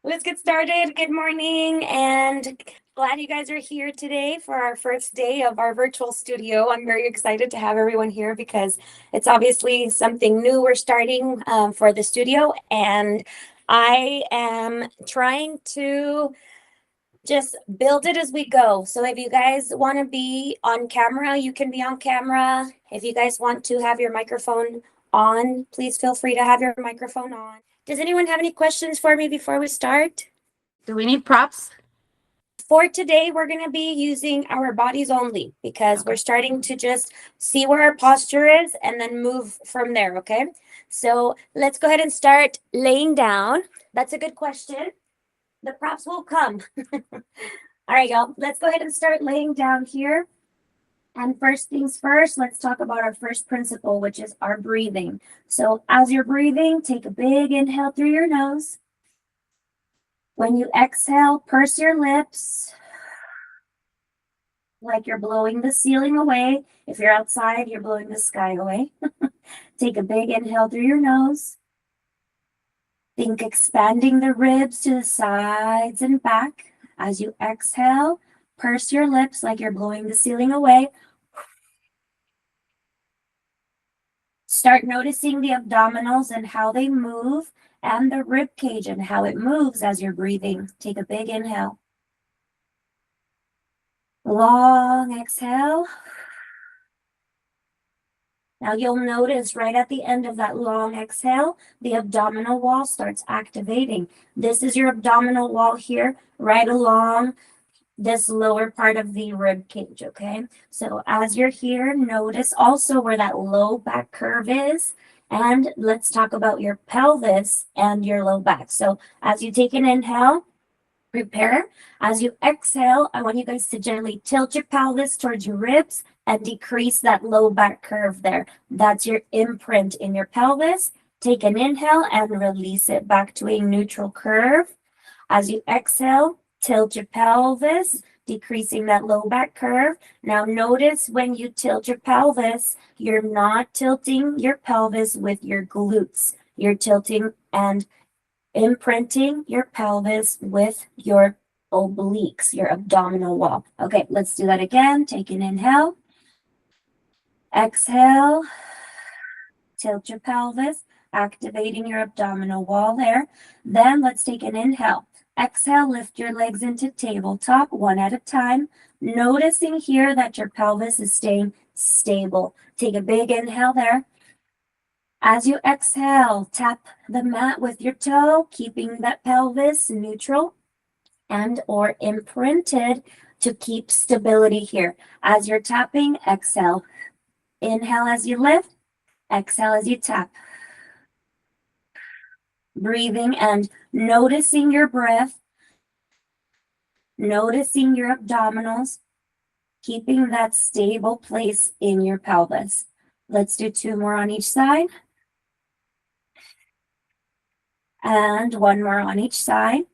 Let's get started. Good morning, and glad you guys are here today for our first day of our virtual studio. I'm very excited to have everyone here because it's obviously something new we're starting for the studio, and I am trying to just build it as we go. So if you guys want to be on camera, you can be on camera. If you guys want to have your microphone on, please feel free to have your microphone on. Does anyone have any questions for me before we start? Do we need props? For today, we're going to be using our bodies only because we're starting to just see where our posture is and then move from there, okay? So let's go ahead and start laying down. That's a good question. The props will come. All right, y'all, let's go ahead and start laying down here. And first things first, let's talk about our first principle, which is our breathing. So as you're breathing, take a big inhale through your nose. When you exhale, purse your lips like you're blowing the ceiling away. If you're outside, you're blowing the sky away. Take a big inhale through your nose. Think expanding the ribs to the sides and back. As you exhale, purse your lips like you're blowing the ceiling away. Start noticing the abdominals and how they move, and the rib cage and how it moves as you're breathing. Take a big inhale. Long exhale. Now you'll notice right at the end of that long exhale, the abdominal wall starts activating. This is your abdominal wall here, right along this lower part of the rib cage, okay? So as you're here, notice also where that low back curve is. And let's talk about your pelvis and your low back. So as you take an inhale, prepare. As you exhale, I want you guys to gently tilt your pelvis towards your ribs and decrease that low back curve there. That's your imprint in your pelvis. Take an inhale and release it back to a neutral curve. As you exhale, tilt your pelvis, decreasing that low back curve. Now notice when you tilt your pelvis, you're not tilting your pelvis with your glutes. You're tilting and imprinting your pelvis with your obliques, your abdominal wall. Okay, let's do that again. Take an inhale. Exhale. Tilt your pelvis, activating your abdominal wall there. Then let's take an inhale. Exhale, lift your legs into tabletop one at a time. Noticing here that your pelvis is staying stable. Take a big inhale there. As you exhale, tap the mat with your toe, keeping that pelvis neutral and or imprinted to keep stability here. As you're tapping, exhale. Inhale as you lift, exhale as you tap. Breathing and noticing your breath, noticing your abdominals, keeping that stable place in your pelvis. Let's do 2 more on each side. And 1 more on each side.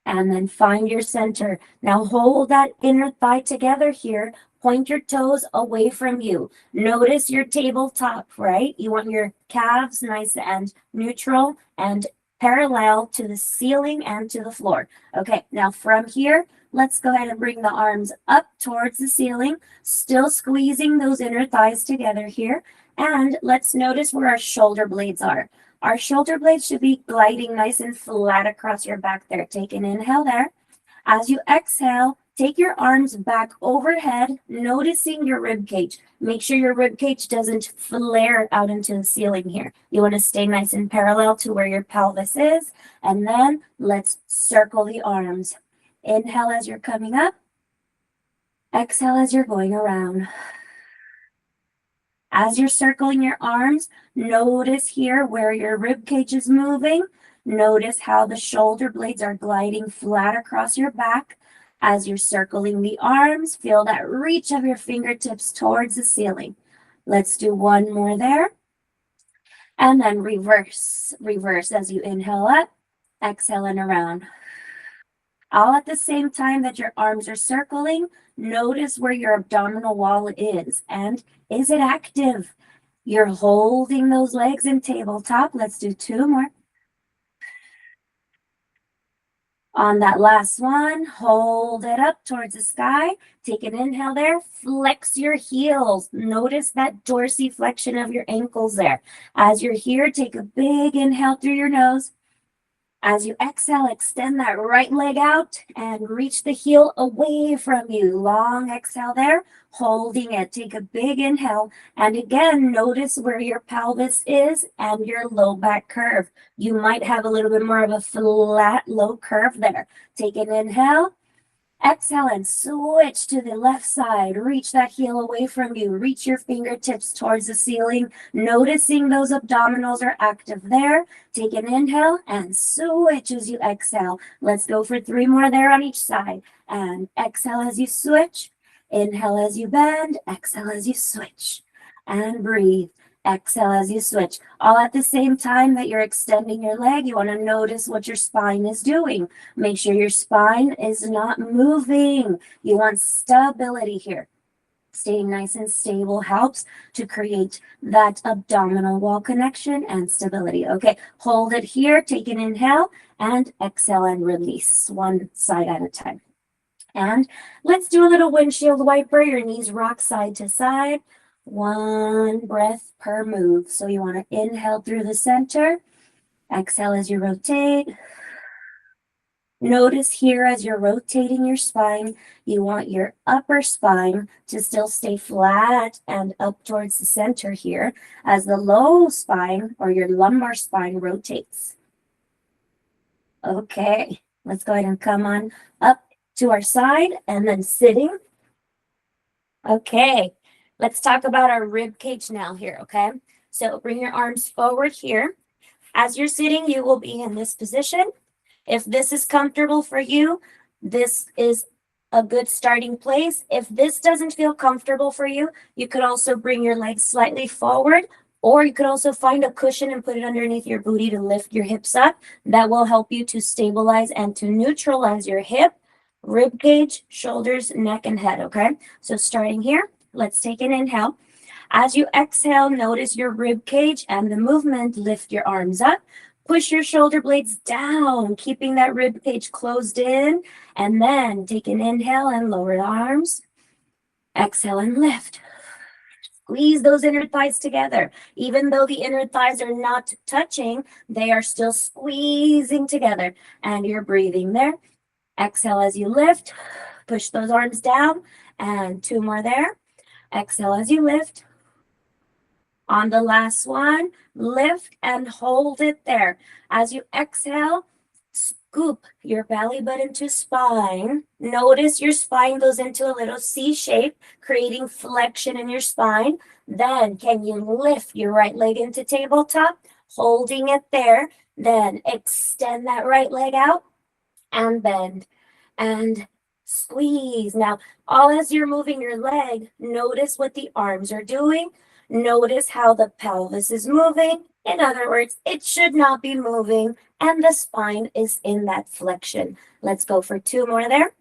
And then find your center. Now hold that inner thigh together here. Point your toes away from you. Notice your tabletop, right? You want your calves nice and neutral and parallel to the ceiling and to the floor. Okay, now from here, let's go ahead and bring the arms up towards the ceiling, still squeezing those inner thighs together here. And let's notice where our shoulder blades are. Our shoulder blades should be gliding nice and flat across your back there. Take an inhale there. As you exhale, take your arms back overhead, noticing your rib cage. Make sure your rib cage doesn't flare out into the ceiling here. You want to stay nice and parallel to where your pelvis is. And then let's circle the arms. Inhale as you're coming up. Exhale as you're going around. As you're circling your arms, notice here where your rib cage is moving. Notice how the shoulder blades are gliding flat across your back. As you're circling the arms, feel that reach of your fingertips towards the ceiling. Let's do 1 more there. And then reverse. Reverse as you inhale up, exhale and around. All at the same time that your arms are circling, notice where your abdominal wall is. And is it active? You're holding those legs in tabletop. Let's do 2 more. On that last one, hold it up towards the sky. Take an inhale there. Flex your heels. Notice that dorsiflexion of your ankles there. As you're here, take a big inhale through your nose. As you exhale, extend that right leg out and reach the heel away from you. Long exhale there, holding it. Take a big inhale. And again, notice where your pelvis is and your low back curve. You might have a little bit more of a flat, low curve there. Take an inhale. Exhale and switch to the left side. Reach that heel away from you. Reach your fingertips towards the ceiling. Noticing those abdominals are active there. Take an inhale and switch as you exhale. Let's go for 3 more there on each side. And exhale as you switch. Inhale as you bend. Exhale as you switch. And breathe. Exhale as you switch. All at the same time that you're extending your leg, you want to notice what your spine is doing. Make sure your spine is not moving. You want stability here. Staying nice and stable helps to create that abdominal wall connection and stability. Okay, hold it here. Take an inhale and exhale and release one side at a time. And let's do a little windshield wiper. Your knees rock side to side. 1 breath per move. So you want to inhale through the center. Exhale as you rotate. Notice here as you're rotating your spine, you want your upper spine to still stay flat and up towards the center here as the low spine or your lumbar spine rotates. Okay, let's go ahead and come on up to our side and then sitting. Okay, let's talk about our rib cage now here, okay? So bring your arms forward here. As you're sitting, you will be in this position. If this is comfortable for you, this is a good starting place. If this doesn't feel comfortable for you, you could also bring your legs slightly forward, or you could also find a cushion and put it underneath your booty to lift your hips up. That will help you to stabilize and to neutralize your hip, rib cage, shoulders, neck, and head, okay? So starting here, let's take an inhale. As you exhale, notice your rib cage and the movement. Lift your arms up. Push your shoulder blades down, keeping that rib cage closed in. And then take an inhale and lower the arms. Exhale and lift. Squeeze those inner thighs together. Even though the inner thighs are not touching, they are still squeezing together. And you're breathing there. Exhale as you lift. Push those arms down. And 2 more there. Exhale as you lift. On the last one, lift and hold it there. As you exhale, scoop your belly button to spine. Notice your spine goes into a little C shape, creating flexion in your spine. Then can you lift your right leg into tabletop, holding it there. Then extend that right leg out and bend and squeeze. Now, all as you're moving your leg, notice what the arms are doing. Notice how the pelvis is moving. In other words, it should not be moving, and the spine is in that flexion. Let's go for 2 more there.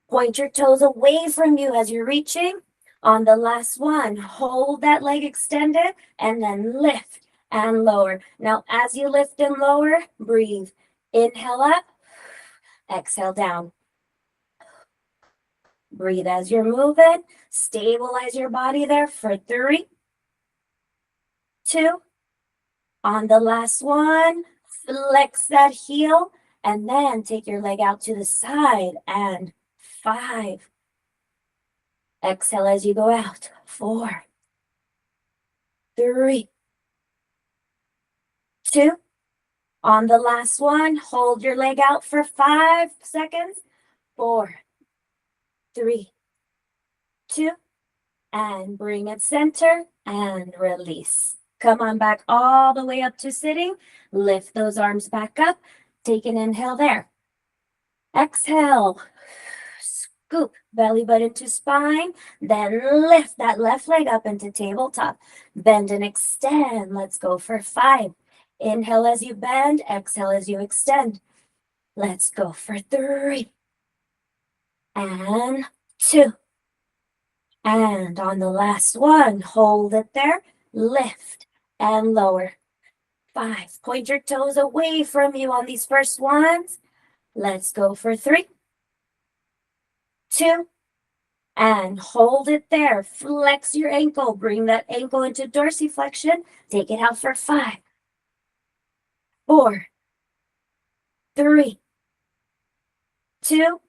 Point your toes away from you as you're reaching. On the last one, hold that leg extended, and then lift and lower. Now, as you lift and lower, breathe. Inhale up, exhale down. Breathe as you're moving. Stabilize your body there for 3, 2. On the last one, flex that heel and then take your leg out to the side and 5. Exhale as you go out. 4, 3, 2. On the last one, hold your leg out for 5 seconds. 4, 3, 2, and bring it center and release. Come on back all the way up to sitting. Lift those arms back up. Take an inhale there. Exhale. Scoop belly button to spine. Then lift that left leg up into tabletop. Bend and extend. Let's go for 5. Inhale as you bend. Exhale as you extend. Let's go for 3. And 2. And on the last one, hold it there. Lift and lower. 5. Point your toes away from you on these first ones. Let's go for 3, 2, and hold it there. Flex your ankle. Bring that ankle into dorsiflexion. Take it out for 5, 4, 3, 2,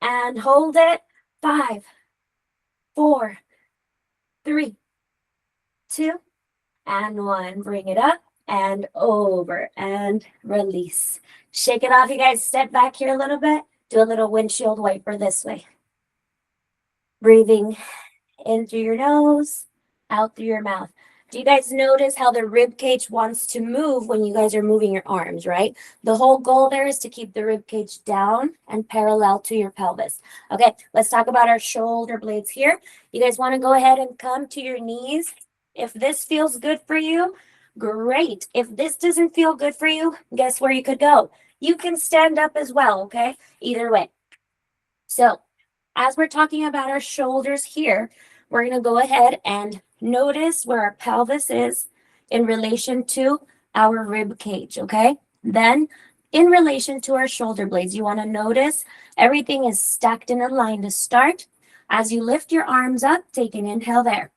and hold it. 5, 4, 3, 2, and 1. Bring it up and over and release. Shake it off, you guys. Step back here a little bit. Do a little windshield wiper this way. Breathing in through your nose, out through your mouth. Do you guys notice how the rib cage wants to move when you guys are moving your arms, right? The whole goal there is to keep the rib cage down and parallel to your pelvis. Okay, let's talk about our shoulder blades here. You guys want to go ahead and come to your knees. If this feels good for you, great. If this doesn't feel good for you, guess where you could go? You can stand up as well, okay? Either way. So, as we're talking about our shoulders here, we're going to go ahead and notice where our pelvis is in relation to our rib cage, okay? Then, in relation to our shoulder blades, you want to notice everything is stacked in a line to start. As you lift your arms up, take an inhale there.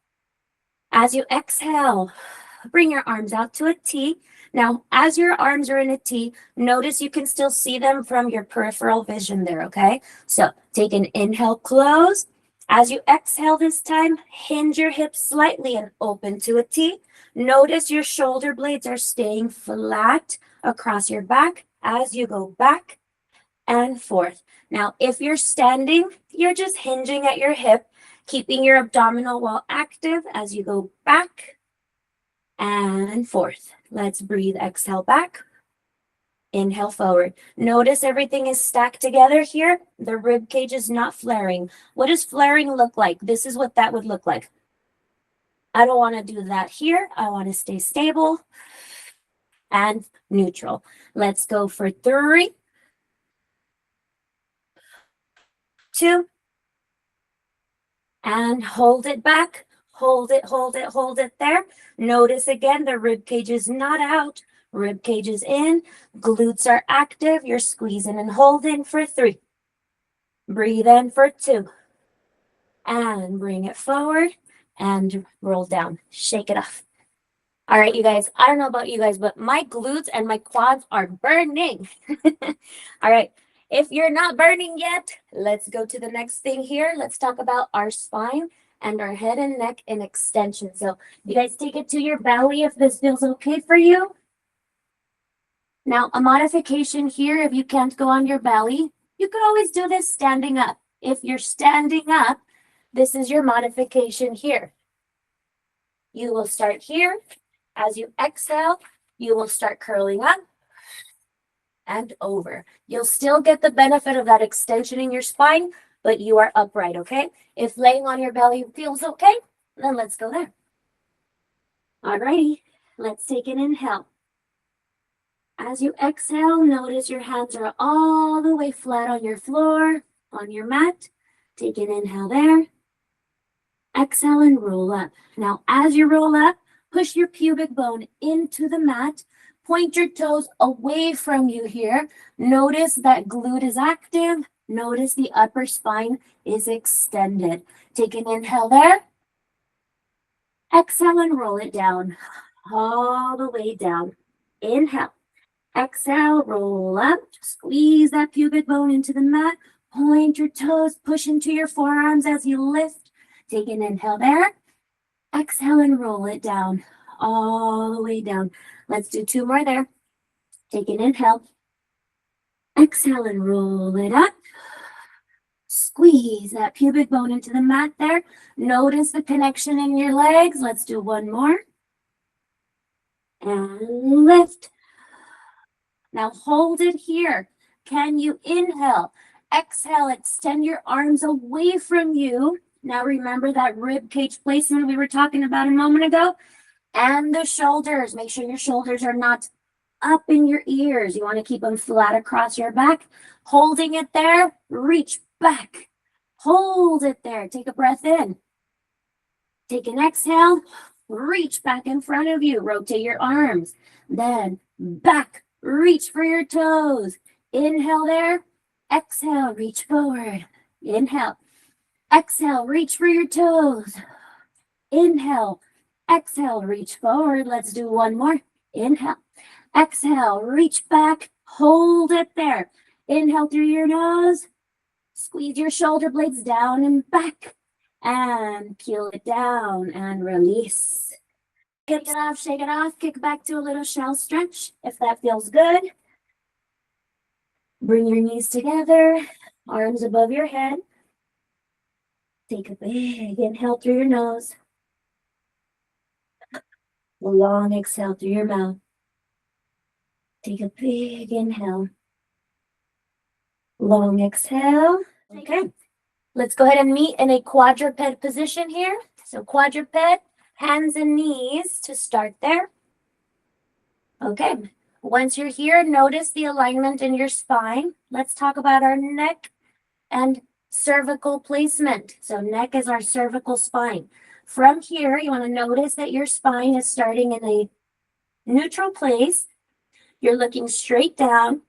As you exhale, bring your arms out to a T. Now, as your arms are in a T, notice you can still see them from your peripheral vision there, okay? So take an inhale, close. As you exhale this time, hinge your hips slightly and open to a T. Notice your shoulder blades are staying flat across your back as you go back and forth. Now, if you're standing, you're just hinging at your hip, keeping your abdominal wall active as you go back and forth. Let's breathe. Exhale back. Inhale forward. Notice everything is stacked together here. The rib cage is not flaring. What does flaring look like? This is what that would look like. I don't want to do that here. I want to stay stable and neutral. Let's go for 3, 2, and hold it back. Hold it, hold it, hold it there. Notice again, the rib cage is not out. Rib cage is in. Glutes are active. You're squeezing and holding for 3. Breathe in for 2. And bring it forward and roll down. Shake it off. All right, you guys, I don't know about you guys, but my glutes and my quads are burning. All right, if you're not burning yet, let's go to the next thing here. Let's talk about our spine and our head and neck in extension. So you guys take it to your belly if this feels okay for you. Now, a modification here, if you can't go on your belly, you could always do this standing up. If you're standing up, this is your modification here. You will start here. As you exhale, you will start curling up and over. You'll still get the benefit of that extension in your spine, but you are upright, okay? If laying on your belly feels okay, then let's go there. Alrighty, let's take an inhale. As you exhale, notice your hands are all the way flat on your floor, on your mat. Take an inhale there. Exhale and roll up. Now, as you roll up, push your pubic bone into the mat. Point your toes away from you here. Notice that glute is active. Notice the upper spine is extended. Take an inhale there. Exhale and roll it down. All the way down. Inhale. Exhale, roll up. Squeeze that pubic bone into the mat. Point your toes, push into your forearms as you lift. Take an inhale there. Exhale and roll it down, all the way down. Let's do 2 more there. Take an inhale. Exhale and roll it up. Squeeze that pubic bone into the mat there. Notice the connection in your legs. Let's do 1 more. And lift. Now hold it here. Can you inhale? Exhale, extend your arms away from you. Now remember that rib cage placement we were talking about a moment ago? And the shoulders. Make sure your shoulders are not up in your ears. You want to keep them flat across your back. Holding it there, reach back. Hold it there. Take a breath in. Take an exhale. Reach back in front of you. Rotate your arms. Then back. Reach for your toes. Inhale there. Exhale, reach forward. Inhale. Exhale, reach for your toes. Inhale. Exhale, reach forward. Let's do one more. Inhale. Exhale, reach back. Hold it there. Inhale through your nose. Squeeze your shoulder blades down and back. And peel it down and release. Shake it off, shake it off. Kick back to a little shell stretch if that feels good. Bring your knees together, arms above your head. Take a big inhale through your nose. A long exhale through your mouth. Take a big inhale. Long exhale. Okay. Let's go ahead and meet in a quadruped position here. So quadruped, hands and knees to start there. Okay. Once you're here, notice the alignment in your spine. Let's talk about our neck and cervical placement. So neck is our cervical spine. From here, you want to notice that your spine is starting in a neutral place. You're looking straight down.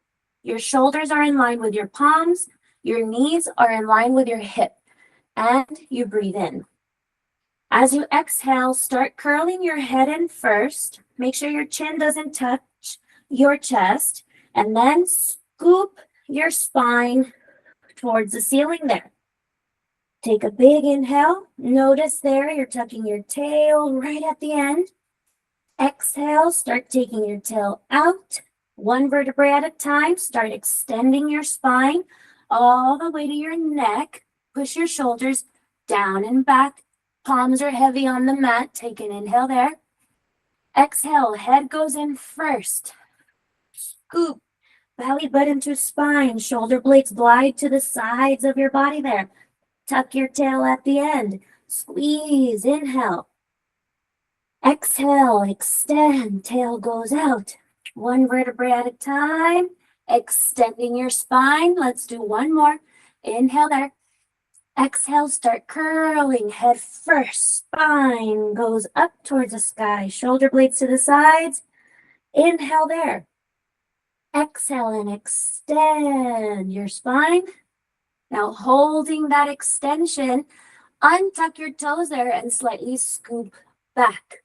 Your shoulders are in line with your palms. Your knees are in line with your hip. And you breathe in. As you exhale, start curling your head in first. Make sure your chin doesn't touch your chest. And then scoop your spine towards the ceiling there. Take a big inhale. Notice there you're tucking your tail right at the end. Exhale, start taking your tail out. One vertebrae at a time. Start extending your spine all the way to your neck. Push your shoulders down and back. Palms are heavy on the mat. Take an inhale there. Exhale, head goes in first. Scoop, belly button to spine. Shoulder blades glide to the sides of your body there. Tuck your tail at the end. Squeeze, inhale. Exhale, extend, tail goes out. One vertebrae at a time. Extending your spine. Let's do one more. Inhale there. Exhale, start curling, head first. Spine goes up towards the sky. Shoulder blades to the sides. Inhale there. Exhale and extend your spine. Now holding that extension, untuck your toes there and slightly scoop back.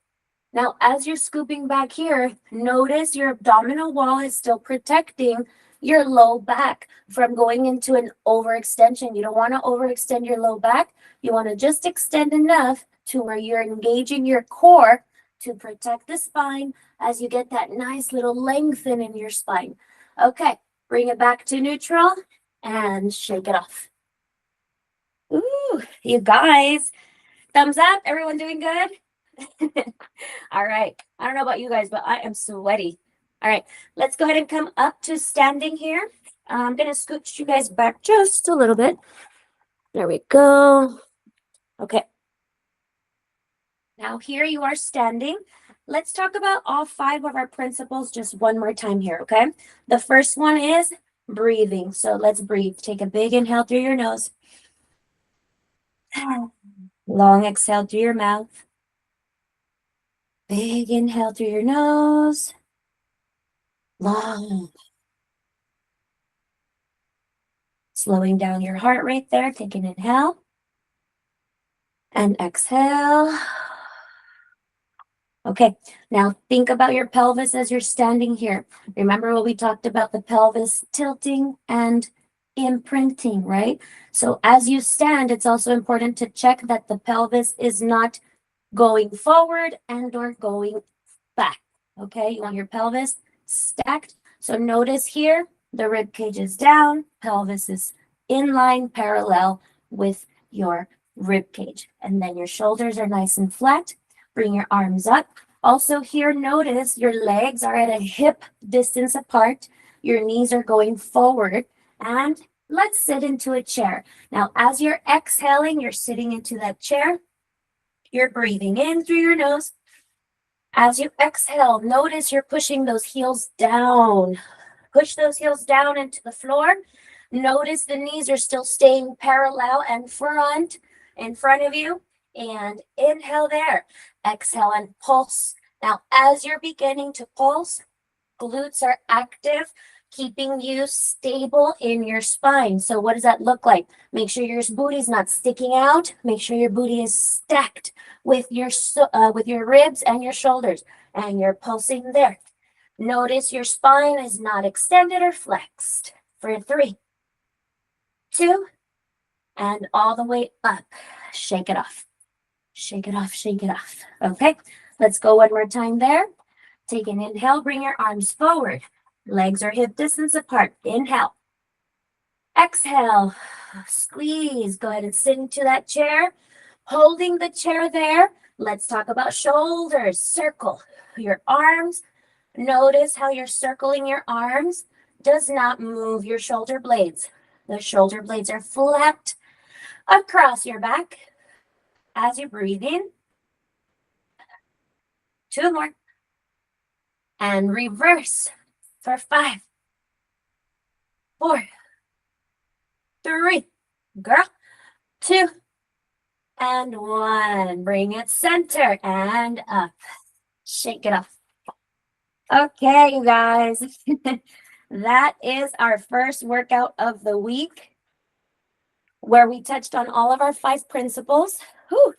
Now, as you're scooping back here, notice your abdominal wall is still protecting your low back from going into an overextension. You don't want to overextend your low back. You want to just extend enough to where you're engaging your core to protect the spine as you get that nice little lengthen in your spine. Okay, bring it back to neutral and shake it off. Ooh, you guys, thumbs up. Everyone doing good? All right. I don't know about you guys, but I am sweaty. All right. Let's go ahead and come up to standing here. I'm going to scooch you guys back just a little bit. There we go. Okay. Now here you are standing. Let's talk about all 5 of our principles just one more time here, okay? The first one is breathing. So let's breathe. Take a big inhale through your nose. Long exhale through your mouth. Big inhale through your nose. Long. Slowing down your heart rate there. Take an inhale. And exhale. Okay, now think about your pelvis as you're standing here. Remember what we talked about, the pelvis tilting and imprinting, right? So as you stand, it's also important to check that the pelvis is not going forward and or going back. Okay, you want your pelvis stacked. So notice here, the rib cage is down, pelvis is in line, parallel with your rib cage. And then your shoulders are nice and flat. Bring your arms up. Also here, notice your legs are at a hip distance apart. Your knees are going forward. And let's sit into a chair. Now, as you're exhaling, you're sitting into that chair. You're breathing in through your nose. As you exhale, notice you're pushing those heels down. Push those heels down into the floor. Notice the knees are still staying parallel and front in front of you. And inhale there. Exhale and pulse. Now, as you're beginning to pulse, glutes are active. keeping you stable in your spine. So what does that look like? Make sure your booty's not sticking out. Make sure your booty is stacked with your ribs and your shoulders, and you're pulsing there. Notice your spine is not extended or flexed. For 3, 2, and all the way up. Shake it off. Shake it off, shake it off. Okay, let's go one more time there. Take an inhale, bring your arms forward. Legs are hip distance apart. Inhale. Exhale. Squeeze. Go ahead and sit into that chair. Holding the chair there. Let's talk about shoulders. Circle your arms. Notice how you're circling your arms. Does not move your shoulder blades. The shoulder blades are flat across your back as you breathe in. 2 more. And reverse for 5, 4, 3, girl, 2, and 1. Bring it center and up. Shake it off. Okay, you guys. That is our first workout of the week, where we touched on all of our 5 principles. Whew.